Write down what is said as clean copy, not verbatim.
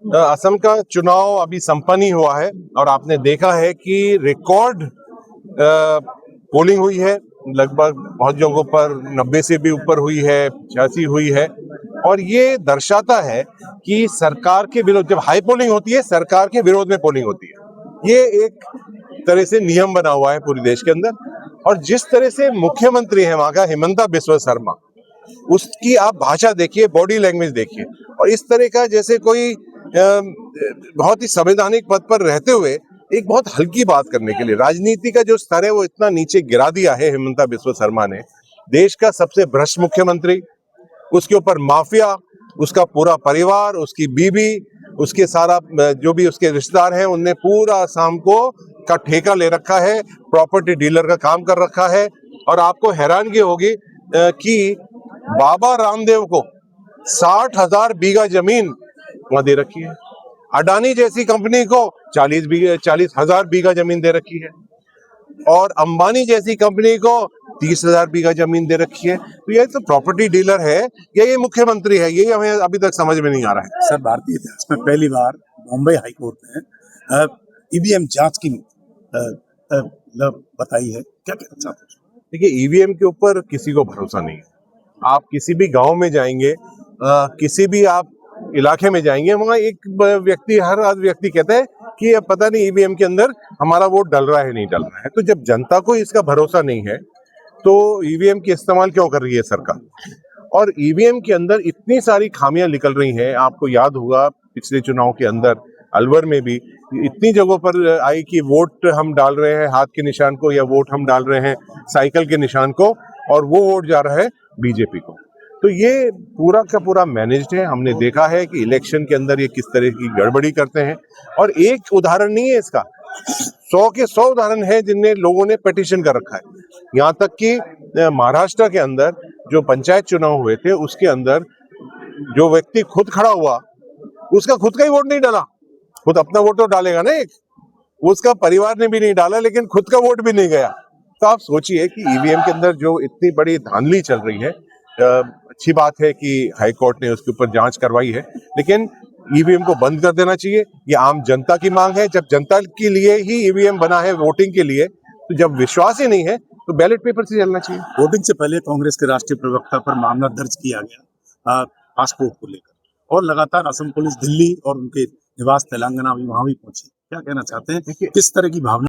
असम का चुनाव अभी संपन्न ही हुआ है और आपने देखा है कि रिकॉर्ड पोलिंग हुई है। लगभग बहुत जगहों पर 90 से भी ऊपर हुई है, 86 हुई है। और ये दर्शाता है कि सरकार के विरोध, जब हाई पोलिंग होती है सरकार के विरोध में पोलिंग होती है। ये एक तरह से नियम बना हुआ है पूरे देश के अंदर। और जिस तरह से मुख्यमंत्री है वहां का हिमंता बिस्वा शर्मा, उसकी आप भाषा देखिए, बॉडी लैंग्वेज देखिए, और इस तरह का जैसे कोई बहुत ही संवैधानिक पद पर रहते हुए एक बहुत हल्की बात करने के लिए, राजनीति का जो स्तर है वो इतना नीचे गिरा दिया है हिमंता बिस्वा शर्मा ने। देश का सबसे भ्रष्ट मुख्यमंत्री, उसके ऊपर माफिया, उसका पूरा परिवार, उसकी बीवी, उसके सारा जो भी उसके रिश्तेदार हैं, उनने पूरा असम को का ठेका ले रखा है, प्रॉपर्टी डीलर का काम कर रखा है। और आपको हैरानगी होगी कि बाबा रामदेव को 60,000 बीघा जमीन वहां दे रखी है। अडानी जैसी कंपनी को 40,000 बीघा जमीन दे रखी है। और अंबानी जैसी कंपनी को 30,000 बीघा जमीन दे रखी है। तो ये तो प्रॉपर्टी डीलर है या ये मुख्यमंत्री है, ये हमें अभी तक समझ में नहीं आ रहा है। सर, भारतीय इतिहास में पहली बार बॉम्बे हाईकोर्ट ने ईवीएम जांच की बताई है, क्या कहना चाहते हैं? देखिए, ईवीएम के ऊपर किसी को भरोसा नहीं है। आप किसी भी गांव में जाएंगे, किसी भी आप इलाके में जाएंगे, वहां एक व्यक्ति, हर व्यक्ति कहता है कि अब पता नहीं ईवीएम के अंदर हमारा वोट डल रहा है नहीं डल रहा है। तो जब जनता को इसका भरोसा नहीं है तो ईवीएम के इस्तेमाल क्यों कर रही है सरकार? और ईवीएम के अंदर इतनी सारी खामियां निकल रही हैं। आपको याद होगा पिछले चुनाव के अंदर अलवर में भी इतनी जगहों पर आई कि वोट हम डाल रहे हैं हाथ के निशान को, या वोट हम डाल रहे हैं साइकिल के निशान को, और वो वोट जा रहा है बीजेपी को। तो ये पूरा का पूरा मैनेज्ड है। हमने देखा है कि इलेक्शन के अंदर ये किस तरह की गड़बड़ी करते हैं। और एक उदाहरण नहीं है इसका, 100 के 100 उदाहरण है जिनमें लोगों ने पिटीशन कर रखा है। यहाँ तक कि महाराष्ट्र के अंदर जो पंचायत चुनाव हुए थे उसके अंदर जो व्यक्ति खुद खड़ा हुआ, उसका खुद का ही वोट नहीं डाला। खुद अपना वोट तो डालेगा ना एक, उसका परिवार ने भी नहीं डाला, लेकिन खुद का वोट भी नहीं गया। तो आप सोचिए कि ईवीएम के अंदर जो इतनी बड़ी धांधली चल रही है। अच्छी बात है कि हाई कोर्ट ने उसके ऊपर जांच करवाई है, लेकिन ईवीएम को बंद कर देना चाहिए। ये आम जनता की मांग है। जब जनता के लिए ही ईवीएम बना है, वोटिंग के लिए, तो जब विश्वास ही नहीं है तो बैलेट पेपर से चलना चाहिए। वोटिंग से पहले कांग्रेस के राष्ट्रीय प्रवक्ता पर मामला दर्ज किया गया पासपोर्ट को लेकर, और लगातार असम पुलिस दिल्ली और उनके निवास तेलंगाना भी वहां भी पहुंची। क्या कहना चाहते हैं, किस तरह की भावना